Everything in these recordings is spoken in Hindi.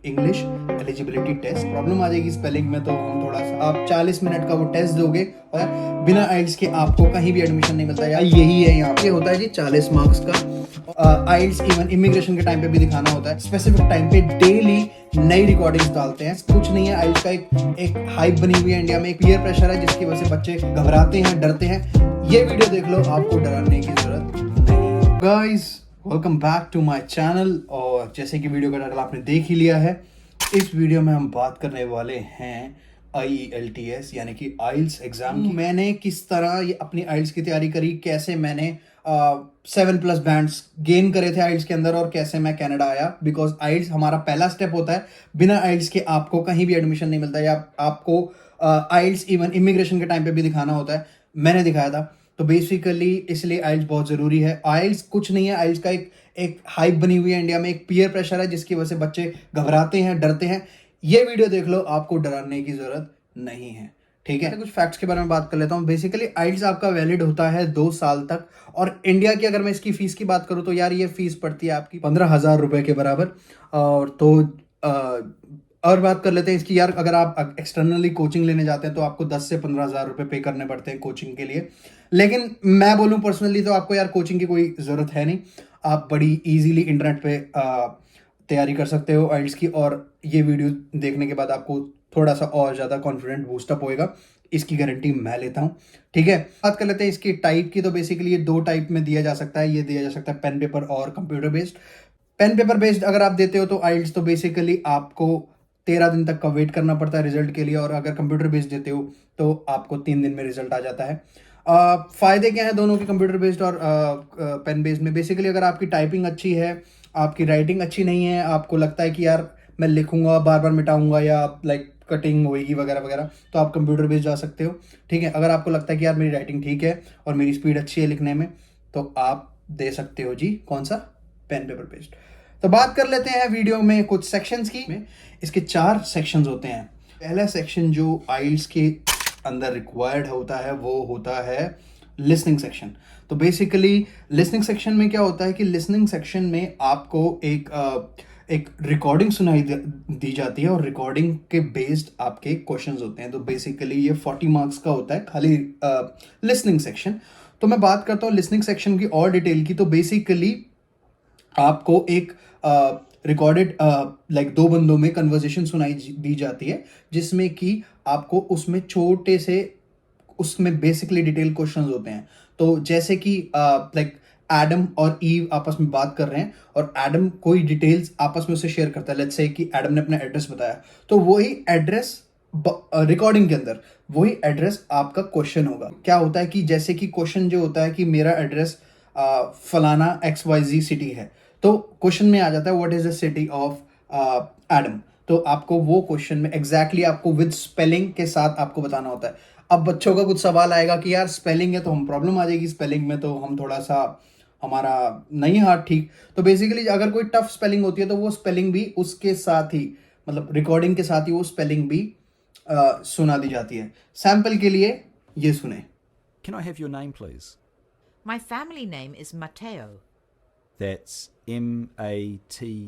English eligibility test. प्रॉब्लम आ जाएगी स्पेलिंग में, तो हम थोड़ा सा आप 40 मिनट का वो टेस्ट दोगे और बिना आइल्स के आपको कहीं भी एडमिशन नहीं मिलता। यार यही है यहाँ पे होता है जी 40 मार्क्स का। आइल्स इवन इमिग्रेशन के टाइम पे भी दिखाना होता है, स्पेसिफिक टाइम पे डेली नई रिकॉर्डिंग्स डालते हैं। कुछ नहीं है, आइल्स का एक हाइप बनी हुई है इंडिया में, एक पीयर प्रेशर है जिसकी वजह से बच्चे घबराते हैं, डरते हैं। ये वीडियो देख लो, आपको डरने की जरूरत नहीं। Guys welcome back to my channel. और जैसे कि वीडियो का टाइटल आपने देख ही लिया है, इस वीडियो में हम बात करने वाले हैं IELTS यानी कि आइल्स एग्जाम की। मैंने किस तरह ये अपनी आइल्स की तैयारी करी, कैसे मैंने 7+ बैंड्स गेन करे थे आइल्स के अंदर और कैसे मैं कनाडा आया। बिकॉज आइल्स हमारा पहला स्टेप होता है, बिना आइल्स के आपको कहीं भी एडमिशन नहीं मिलता, या आपको आइल्स इवन इमिग्रेशन के टाइम पे भी दिखाना होता है। मैंने दिखाया था, तो बेसिकली इसलिए आइल्स बहुत ज़रूरी है। आइल्स कुछ नहीं है, आइल्स का एक हाइप बनी हुई है इंडिया में, एक पीयर प्रेशर है जिसकी वजह से बच्चे घबराते हैं, डरते हैं। ये वीडियो देख लो, आपको डराने की ज़रूरत नहीं है, ठीक है। कुछ फैक्ट्स के बारे में बात कर लेता हूँ। बेसिकली आइल्स आपका वैलिड होता है 2 साल तक। और इंडिया की अगर मैं इसकी फ़ीस की बात करूँ तो यार ये फ़ीस पड़ती है आपकी 15,000 रुपये के बराबर। और तो और बात कर लेते हैं इसकी। यार अगर आप एक्सटर्नली कोचिंग लेने जाते हैं तो आपको 10 से 15,000 रुपये पे करने पड़ते हैं कोचिंग के लिए। लेकिन मैं बोलूं पर्सनली तो आपको यार कोचिंग की कोई ज़रूरत है नहीं। आप बड़ी इजीली इंटरनेट पे तैयारी कर सकते हो आइल्स की। और ये वीडियो देखने के बाद आपको थोड़ा सा और ज़्यादा कॉन्फिडेंट बूस्टअप होएगा, इसकी गारंटी मैं लेता हूँ, ठीक है। बात कर लेते हैं इसकी टाइप की। तो बेसिकली ये 2 टाइप में दिया जा सकता है। ये दिया जा सकता है पेन पेपर और computer based. Pen paper based अगर आप देते हो तो आइल्स तो बेसिकली आपको 13 दिन तक का वेट करना पड़ता है रिजल्ट के लिए। और अगर कंप्यूटर बेस्ड देते हो तो आपको 3 दिन में रिजल्ट आ जाता है। फायदे क्या है दोनों के, कंप्यूटर बेस्ड और पेन बेस्ड में? बेसिकली अगर आपकी टाइपिंग अच्छी है, आपकी राइटिंग अच्छी नहीं है, आपको लगता है कि यार मैं लिखूंगा बार बार मिटाऊंगा या लाइक कटिंग होएगी वगैरह वगैरह, तो आप कंप्यूटर बेस्ड जा सकते हो, ठीक है। अगर आपको लगता है कि यार मेरी राइटिंग ठीक है और मेरी स्पीड अच्छी है लिखने में, तो आप दे सकते हो जी कौन सा, पेन पेपर बेस्ड। तो बात कर लेते हैं वीडियो में कुछ सेक्शंस की। इसके 4 सेक्शंस होते हैं। पहला सेक्शन जो आइल्स के अंदर रिक्वायर्ड होता है वो होता है लिसनिंग सेक्शन। तो बेसिकली लिसनिंग सेक्शन में क्या होता है कि लिसनिंग सेक्शन में आपको एक रिकॉर्डिंग सुनाई दी जाती है और रिकॉर्डिंग के बेस्ड आपके क्वेश्चंस होते हैं। तो बेसिकली ये 40 मार्क्स का होता है खाली लिसनिंग सेक्शन। तो मैं बात करता हूँ लिसनिंग सेक्शन की और डिटेल की। तो बेसिकली आपको एक रिकॉर्डेड लाइक 2 बंदों में कन्वर्सेशन सुनाई दी जाती है, जिसमें कि आपको उसमें छोटे से, उसमें बेसिकली डिटेल क्वेश्चंस होते हैं। तो जैसे कि लाइक एडम और ईव आपस में बात कर रहे हैं और एडम कोई डिटेल्स आपस में उससे शेयर करता है। लेट्स से कि एडम ने अपना एड्रेस बताया, तो वही एड्रेस रिकॉर्डिंग के अंदर वही एड्रेस आपका क्वेश्चन होगा। क्या होता है कि जैसे कि क्वेश्चन जो होता है कि मेरा एड्रेस फलाना XYZ सिटी है, तो क्वेश्चन में आ जाता है what is the city of Adam. तो आपको वो क्वेश्चन में एग्जैक्टली आपको विद स्पेलिंग के साथ आपको बताना होता है। अब बच्चों का कुछ सवाल आएगा कि यार स्पेलिंग है, तो हम प्रॉब्लम आ जाएगी स्पेलिंग में, तो हम थोड़ा सा हमारा नहीं हाथ ठीक। तो बेसिकली अगर कोई टफ स्पेलिंग होती है तो वो स्पेलिंग भी उसके साथ ही, मतलब रिकॉर्डिंग के साथ ही वो स्पेलिंग भी सुना दी जाती है। सैंपल के लिए ये सुने। Can I have your name, please? My family name is Mateo. That's Mateo.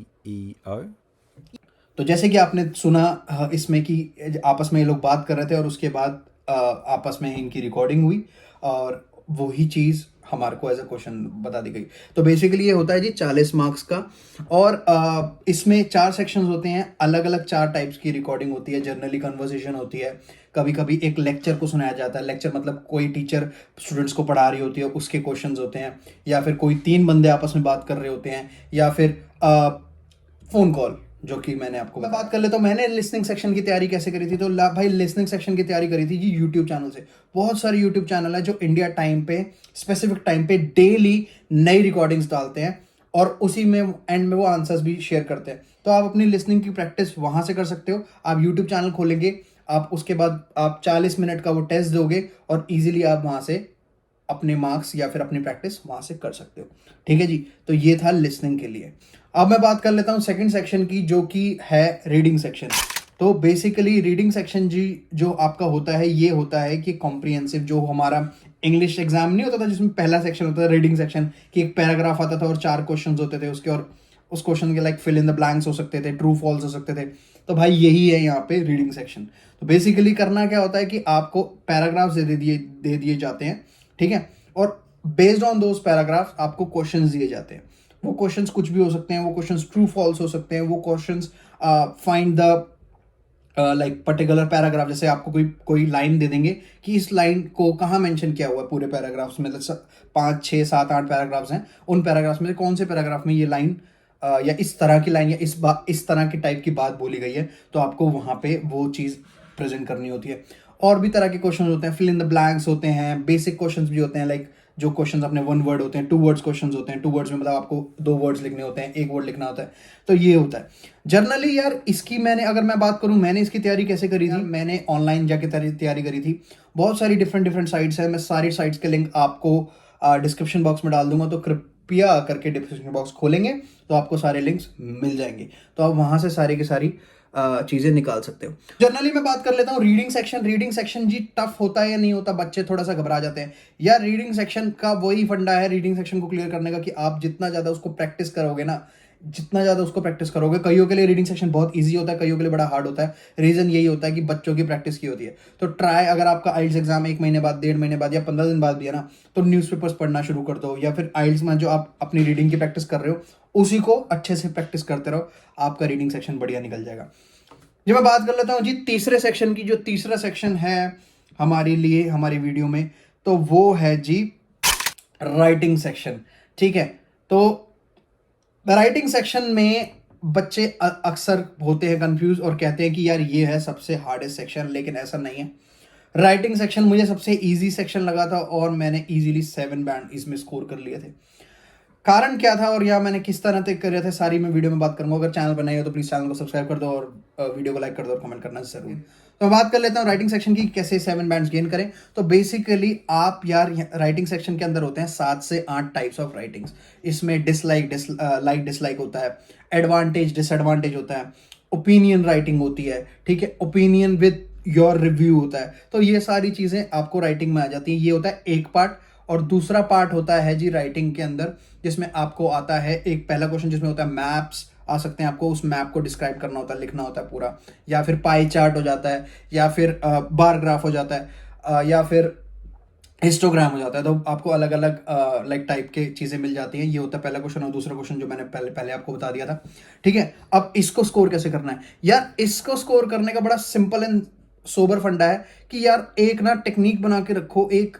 तो जैसे कि आपने सुना इसमें कि आपस में ये लोग बात कर रहे थे और उसके बाद आपस में इनकी रिकॉर्डिंग हुई और वही चीज़ हमारे को एज अ क्वेश्चन बता दी गई। तो बेसिकली ये होता है जी 40 मार्क्स का। और इसमें 4 सेक्शंस होते हैं, अलग अलग 4 टाइप्स की रिकॉर्डिंग होती है। जनरली कन्वर्सेशन होती है, कभी कभी एक लेक्चर को सुनाया जाता है। लेक्चर मतलब कोई टीचर स्टूडेंट्स को पढ़ा रही होती है, उसके क्वेश्चंस होते हैं, या फिर कोई 3 बंदे आपस में बात कर रहे होते हैं, या फिर फ़ोन कॉल, जो कि मैंने आपको बात कर लेता हूँ। मैंने लिसनिंग सेक्शन की तैयारी कैसे करी थी? तो भाई लिसनिंग सेक्शन की तैयारी करी थी जी यूट्यूब चैनल से। बहुत सारे यूट्यूब चैनल है जो इंडिया टाइम पे, स्पेसिफिक टाइम पे डेली नई रिकॉर्डिंग्स डालते हैं और उसी में एंड में वो आंसर्स भी शेयर करते हैं। तो आप अपनी लिसनिंग की प्रैक्टिस वहाँ से कर सकते हो। आप यूट्यूब चैनल खोलेंगे, आप उसके बाद आप 40 मिनट का वो टेस्ट दोगे और ईजिली आप वहाँ से अपने मार्क्स या फिर अपनी प्रैक्टिस वहां से कर सकते हो, ठीक है जी। तो ये था लिसनिंग के लिए। अब मैं बात कर लेता हूँ सेकंड सेक्शन की, जो कि है रीडिंग सेक्शन। तो बेसिकली रीडिंग सेक्शन जी जो आपका होता है, ये होता है कि कॉम्प्रिहेंसिव, जो हमारा इंग्लिश एग्जाम नहीं होता था जिसमें पहला सेक्शन होता था रीडिंग सेक्शन, कि एक पैराग्राफ आता था और 4 क्वेश्चंस होते थे उसके, और उस क्वेश्चन के like fill in the blanks हो सकते थे, ट्रू फॉल्स हो सकते थे। तो भाई यही है यहाँ पे रीडिंग सेक्शन। तो बेसिकली करना क्या होता है कि आपको पैराग्राफ्स दे दिए जाते हैं, ठीक है, और बेस्ड ऑन दोज पैराग्राफ्स आपको क्वेश्चंस दिए जाते हैं। वो क्वेश्चंस कुछ भी हो सकते हैं, वो क्वेश्चंस ट्रू फॉल्स हो सकते हैं, वो questions find the like particular paragraph. जैसे आपको कोई लाइन दे देंगे कि इस लाइन को कहाँ मेंशन किया हुआ है पूरे पैराग्राफ्स में, मतलब 5 6 7 8 पैराग्राफ्स हैं, उन पैराग्राफ्स में से कौन से पैराग्राफ में ये लाइन या इस तरह की लाइन या इस तरह की टाइप की बात बोली गई है, तो आपको वहाँ पे वो चीज़ प्रेजेंट करनी होती है। और भी तरह के क्वेश्चन होते हैं, फिल इन द ब्लैंक्स होते हैं, बेसिक क्वेश्चन भी होते हैं, लाइक जो क्वेश्चंस अपने 1 वर्ड होते हैं, 2 वर्ड्स क्वेश्चंस होते हैं। 2 वर्ड्स में मतलब आपको 2 वर्ड्स लिखने होते हैं, 1 वर्ड लिखना होता है। तो ये होता है जनरली यार। इसकी मैंने अगर मैं बात करूं, मैंने इसकी तैयारी कैसे करी थी, मैंने ऑनलाइन जाके तैयारी करी थी। बहुत सारी डिफरेंट साइट्स हैं, मैं सारी साइट्स के लिंक आपको डिस्क्रिप्शन बॉक्स में डाल दूंगा, तो कृपया करके डिस्क्रिप्शन बॉक्स खोलेंगे तो आपको सारे लिंक्स मिल जाएंगे, तो आप वहां से सारी की सारी चीजें निकाल सकते हो। जनरली मैं बात कर लेता हूँ रीडिंग सेक्शन जी टफ होता है या नहीं होता, बच्चे थोड़ा सा घबरा जाते हैं यार। रीडिंग सेक्शन का वही फंडा है रीडिंग सेक्शन को क्लियर करने का कि आप जितना ज्यादा उसको प्रैक्टिस करोगे ना, कईयों के लिए रीडिंग सेक्शन बहुत इजी होता है, कईयों के लिए बड़ा हार्ड होता है। रीजन यही होता है कि बच्चों की प्रैक्टिस की होती है। तो ट्राई, अगर आपका आइल्स एग्जाम 1 महीने बाद, 1.5 महीने बाद या 15 दिन बाद भी है ना, तो न्यूज़पेपर्स पढ़ना शुरू कर दो, या फिर आइल्स में जो आप अपनी रीडिंग की प्रैक्टिस कर रहे हो उसी को अच्छे से प्रैक्टिस करते रहो, आपका रीडिंग सेक्शन बढ़िया निकल जाएगा। जब मैं बात कर लेता हूँ जी तीसरे सेक्शन की, जो तीसरा सेक्शन है हमारे लिए हमारी वीडियो में, तो वो है जी राइटिंग सेक्शन, ठीक है। तो राइटिंग सेक्शन में बच्चे अक्सर होते हैं कंफ्यूज और कहते हैं कि यार ये है सबसे हार्डेस्ट सेक्शन, लेकिन ऐसा नहीं है। राइटिंग सेक्शन मुझे सबसे इजी सेक्शन लगा था और मैंने इजीली 7 बैंड इसमें स्कोर कर लिए थे। कारण क्या था और या मैंने किस तरह तक कर रहे थे, सारी मैं वीडियो में बात करूंगा। अगर चैनल बनाई हो तो प्लीज चैनल को सब्सक्राइब कर दो और वीडियो को लाइक कर दो और कमेंट करना जरूर। तो मैं बात कर लेता हूँ राइटिंग सेक्शन की, कैसे 7 बैंड्स गेन करें। तो बेसिकली आप यार राइटिंग सेक्शन के अंदर होते हैं 7 से 8 टाइप्स ऑफ राइटिंग्स। इसमें डिसलाइक होता है, एडवांटेज डिसएडवांटेज होता है, ओपिनियन राइटिंग होती है, ठीक है, ओपिनियन विद योर रिव्यू होता है। तो ये सारी चीजें आपको राइटिंग में आ जाती हैं। ये होता है एक पार्ट। और दूसरा पार्ट होता है जी राइटिंग के अंदर, जिसमें आपको आता है एक पहला क्वेश्चन जिसमें होता है मैप्स आ सकते हैं, आपको उस मैप को डिस्क्राइब करना होता है, लिखना होता है पूरा, या फिर पाई चार्ट हो जाता है, या फिर बार ग्राफ हो जाता है, या फिर हिस्टोग्राम हो जाता है। तो आपको अलग अलग लाइक टाइप के चीजें मिल जाती हैं। ये होता है पहला क्वेश्चन। और दूसरा क्वेश्चन जो मैंने पहले आपको बता दिया था, ठीक है। अब इसको स्कोर कैसे करना है यार, इसको स्कोर करने का बड़ा सिंपल एंड सोबर फंडा है कि यार एक ना टेक्निक बना के रखो, एक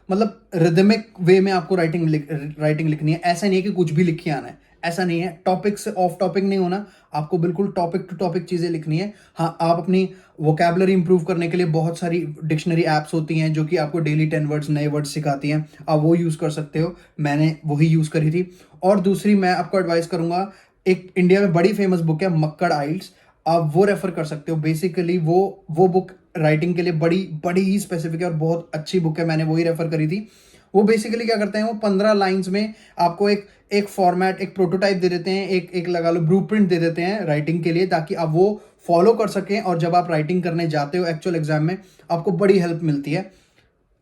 मतलब रिदमिक वे में आपको राइटिंग लिखनी है। ऐसा नहीं है कि कुछ भी लिख के आना है, ऐसा नहीं है। टॉपिक से ऑफ टॉपिक नहीं होना, आपको बिल्कुल टॉपिक टू टॉपिक चीजें लिखनी है। हाँ, आप अपनी वोकैबुलरी इंप्रूव करने के लिए बहुत सारी डिक्शनरी एप्स होती हैं जो कि आपको डेली 10 वर्ड्स नए वर्ड्स सिखाती हैं, आप वो यूज कर सकते हो। मैंने वही यूज करी थी। और दूसरी मैं आपको एडवाइस करूंगा, एक इंडिया में बड़ी फेमस बुक है मक्कड़ आइल्स, आप वो रेफर कर सकते हो। बेसिकली वो बुक राइटिंग के लिए बड़ी ही स्पेसिफिक है और बहुत अच्छी बुक है, मैंने वही रेफर करी थी। वो बेसिकली क्या करते हैं, वो 15 लाइंस में आपको एक फॉर्मेट, एक प्रोटोटाइप दे देते हैं, एक लगा लो ब्लूप्रिंट दे देते हैं राइटिंग के लिए, ताकि आप वो फॉलो कर सकें और जब आप राइटिंग करने जाते हो एक्चुअल एग्जाम में आपको बड़ी हेल्प मिलती है।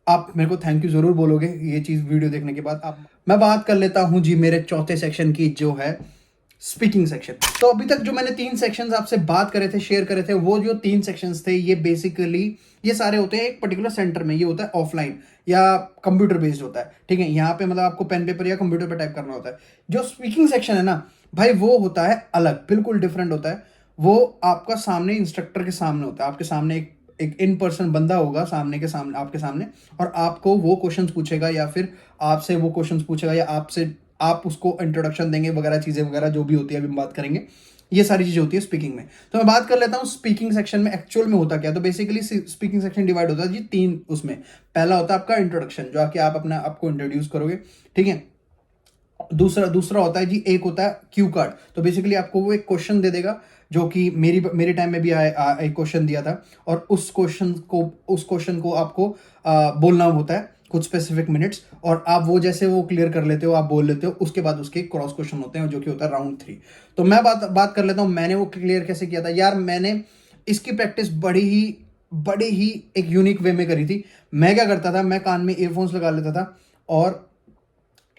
आप मेरे को थैंक यू जरूर बोलोगे ये चीज वीडियो देखने के बाद। मैं बात कर लेता हूं जी मेरे चौथे सेक्शन की, जो है स्पीकिंग सेक्शन। तो अभी तक जो मैंने 3 सेक्शंस आपसे बात करे थे, शेयर करे थे, वो जो 3 सेक्शंस थे, ये बेसिकली ये सारे होते हैं एक पर्टिकुलर सेंटर में। ये होता है ऑफलाइन या कंप्यूटर बेस्ड होता है, ठीक है। यहाँ पे मतलब आपको पेन पेपर या कंप्यूटर पे टाइप करना होता है। जो स्पीकिंग सेक्शन है ना भाई, वो होता है अलग, बिल्कुल डिफरेंट होता है। वो आपका सामने इंस्ट्रक्टर के सामने होता है, आपके सामने एक इन पर्सन बंदा होगा सामने के सामने, आपके सामने, और आपको वो क्वेश्चंस पूछेगा या फिर आपसे वो क्वेश्चंस पूछेगा या आप उसको इंट्रोडक्शन देंगे वगैरह चीजें वगैरह जो भी होती है, अभी हम बात करेंगे। ये सारी चीजें होती है स्पीकिंग में। तो मैं बात कर लेता हूँ स्पीकिंग सेक्शन में एक्चुअल में होता क्या। तो बेसिकली स्पीकिंग सेक्शन डिवाइड होता है जी 3 उसमें। पहला होता है आपका इंट्रोडक्शन, जो आके आप अपना आपको इंट्रोड्यूस करोगे, ठीक है। दूसरा होता है जी, एक होता है क्यू कार्ड। तो बेसिकली आपको वो एक क्वेश्चन दे देगा, जो कि मेरे टाइम में भी एक क्वेश्चन दिया था, और उस क्वेश्चन को आपको बोलना होता है कुछ स्पेसिफिक मिनट्स, और आप वो जैसे वो क्लियर कर लेते हो, आप बोल लेते हो, उसके बाद उसके क्रॉस क्वेश्चन होते हैं जो कि होता है राउंड 3। तो मैं बात कर लेता हूँ मैंने वो क्लियर कैसे किया था यार। मैंने इसकी प्रैक्टिस बड़ी ही एक यूनिक वे में करी थी। मैं क्या करता था, मैं कान में ईयरफोन्स लगा लेता था और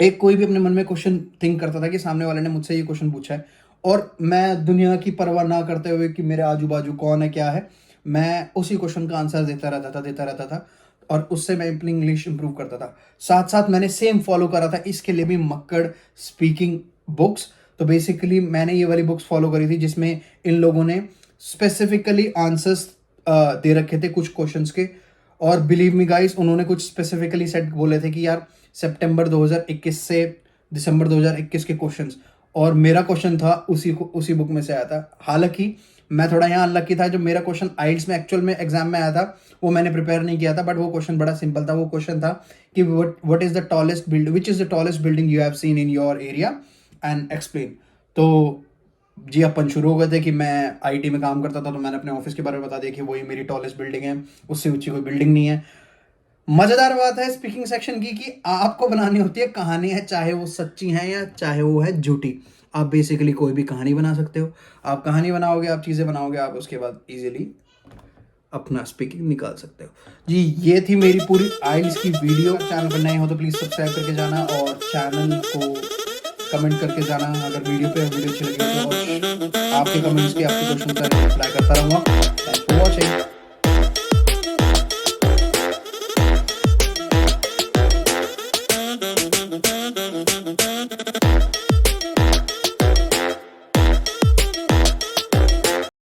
एक कोई भी अपने मन में क्वेश्चन थिंक करता था कि सामने वाले ने मुझसे ये क्वेश्चन पूछा है, और मैं दुनिया की परवाह ना करते हुए कि मेरे आजू बाजू कौन है क्या है, मैं उसी क्वेश्चन का आंसर देता रहता था, और उससे मैं अपनी इंग्लिश इंप्रूव करता था। साथ साथ मैंने सेम फॉलो करा था इसके लिए भी मक्कड़ स्पीकिंग बुक्स। तो बेसिकली मैंने ये वाली बुक्स फॉलो करी थी जिसमें इन लोगों ने स्पेसिफिकली आंसर्स दे रखे थे कुछ क्वेश्चंस के, और बिलीव मी गाइस उन्होंने कुछ स्पेसिफिकली सेट बोले थे कि यार सितंबर 2021 से दिसंबर 2021 के क्वेश्चंस, और मेरा क्वेश्चन था उसी बुक में से आया था। हालांकि मैं थोड़ा यहाँ अनलकी था, जो मेरा क्वेश्चन आइल्स में एक्चुअल में एग्जाम में आया था वो मैंने प्रिपेयर नहीं किया था, बट वो क्वेश्चन बड़ा सिंपल था। वो क्वेश्चन था कि what is the tallest build which is the tallest building you have seen in your area and explain. तो जी अपन शुरू हो गए थे कि मैं आईटी में काम करता था, तो मैंने अपने ऑफिस के बारे में बता दिया कि वही मेरी टॉलेस्ट बिल्डिंग है, उससे ऊंची कोई बिल्डिंग नहीं है। मजेदार बात है स्पीकिंग सेक्शन की कि आपको बनानी होती है कहानियां, चाहे वो सच्ची हैं या चाहे वो है झूठी। आप बेसिकली कोई भी कहानी बना सकते हो, आप कहानी बनाओगे, आप चीज़ें बनाओगे, आप उसके बाद इजीली अपना स्पीकिंग निकाल सकते हो। जी ये थी मेरी पूरी आइल्स की वीडियो। चैनल पर नए हो तो प्लीज़ सब्सक्राइब करके जाना, और चैनल को कमेंट करके जाना अगर वीडियो अच्छी लगी तो, और आपके कमेंट्स के आपके क्वेश्चन का रिप्लाई करता रहूँगा। Thanks for watching.